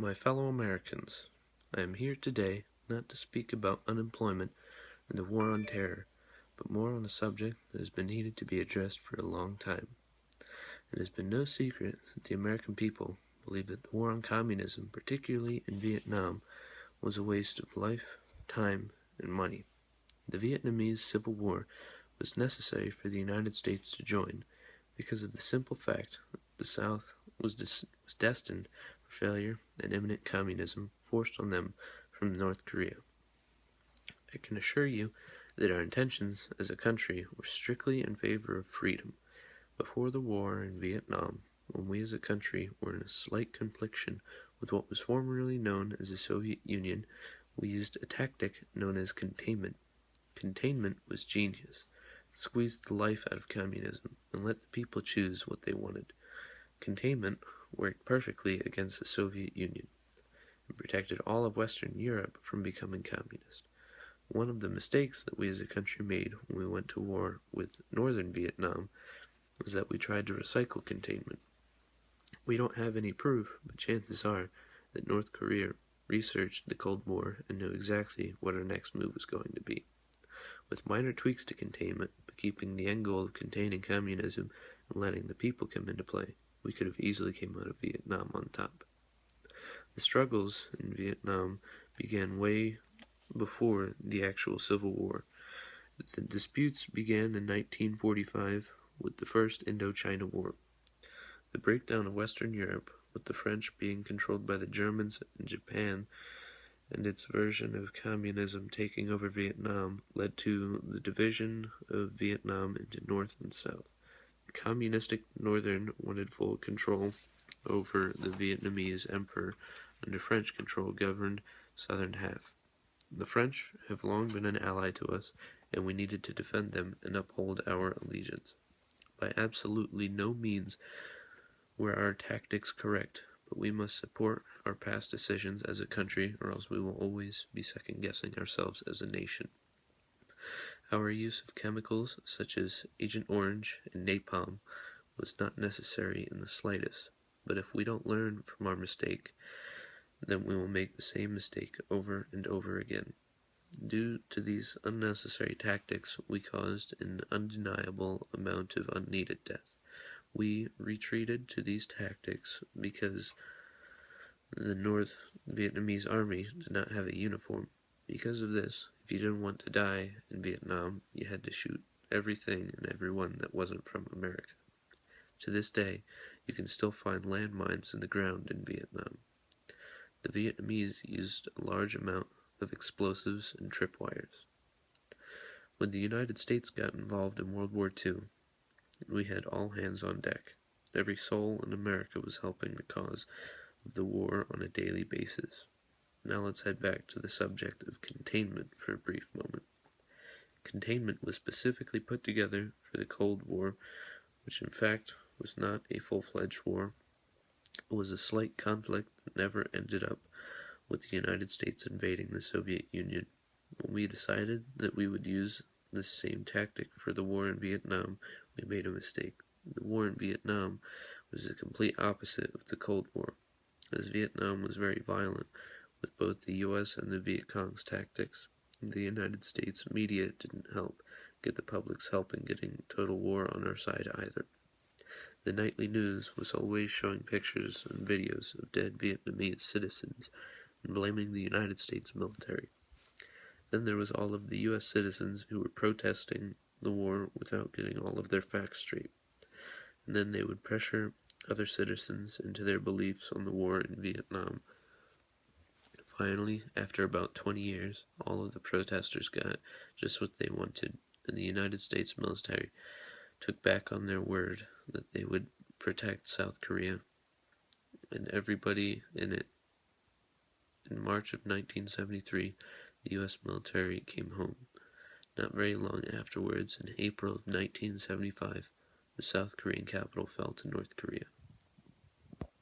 My fellow Americans, I am here today not to speak about unemployment and the war on terror, but more on a subject that has been needed to be addressed for a long time. It has been no secret that the American people believe that the war on communism, particularly in Vietnam, was a waste of life, time, and money. The Vietnamese Civil War was necessary for the United States to join because of the simple fact that the South was destined for failure and imminent communism forced on them from North Korea. I can assure you that our intentions as a country were strictly in favor of freedom. Before the war in Vietnam, when we as a country were in a slight confliction with what was formerly known as the Soviet Union, we used a tactic known as containment. Containment was genius. It squeezed the life out of communism and let the people choose what they wanted. Containment worked perfectly against the Soviet Union and protected all of Western Europe from becoming communist. One of the mistakes that we as a country made when we went to war with northern Vietnam was that we tried to recycle containment. We don't have any proof, but chances are that North Korea researched the Cold War and knew exactly what our next move was going to be. With minor tweaks to containment, but keeping the end goal of containing communism and letting the people come into play, we could have easily came out of Vietnam on top. The struggles in Vietnam began way before the actual Civil War. The disputes began in 1945 with the First Indochina War. The breakdown of Western Europe, with the French being controlled by the Germans and Japan, and its version of communism taking over Vietnam, led to the division of Vietnam into North and South. The communistic Northern wanted full control over the Vietnamese emperor under French control governed southern half. The French have long been an ally to us, and we needed to defend them and uphold our allegiance. By absolutely no means were our tactics correct, but we must support our past decisions as a country, or else we will always be second-guessing ourselves as a nation. Our use of chemicals such as Agent Orange and napalm was not necessary in the slightest, but if we don't learn from our mistake, then we will make the same mistake over and over again. Due to these unnecessary tactics, we caused an undeniable amount of unneeded death. We retreated to these tactics because the North Vietnamese army did not have a uniform. Because of this, if you didn't want to die in Vietnam, you had to shoot everything and everyone that wasn't from America. To this day, you can still find landmines in the ground in Vietnam. The Vietnamese used a large amount of explosives and tripwires. When the United States got involved in World War II, we had all hands on deck. Every soul in America was helping the cause of the war on a daily basis. Now let's head back to the subject of containment for a brief moment. Containment was specifically put together for the Cold War, which in fact was not a full-fledged war. It was a slight conflict that never ended up with the United States invading the Soviet Union. When we decided that we would use this same tactic for the war in Vietnam, we made a mistake. The war in Vietnam was the complete opposite of the Cold War, as Vietnam was very violent, with both the U.S. and the Viet Cong's tactics. The United States media didn't help get the public's help in getting total war on our side either. The nightly news was always showing pictures and videos of dead Vietnamese citizens and blaming the United States military. Then there was all of the U.S. citizens who were protesting the war without getting all of their facts straight. And then they would pressure other citizens into their beliefs on the war in Vietnam. Finally, after about 20 years, all of the protesters got just what they wanted, and the United States military took back on their word that they would protect South Korea and everybody in it. In March of 1973, the U.S. military came home. Not very long afterwards, in April of 1975, the South Korean capital fell to North Korea.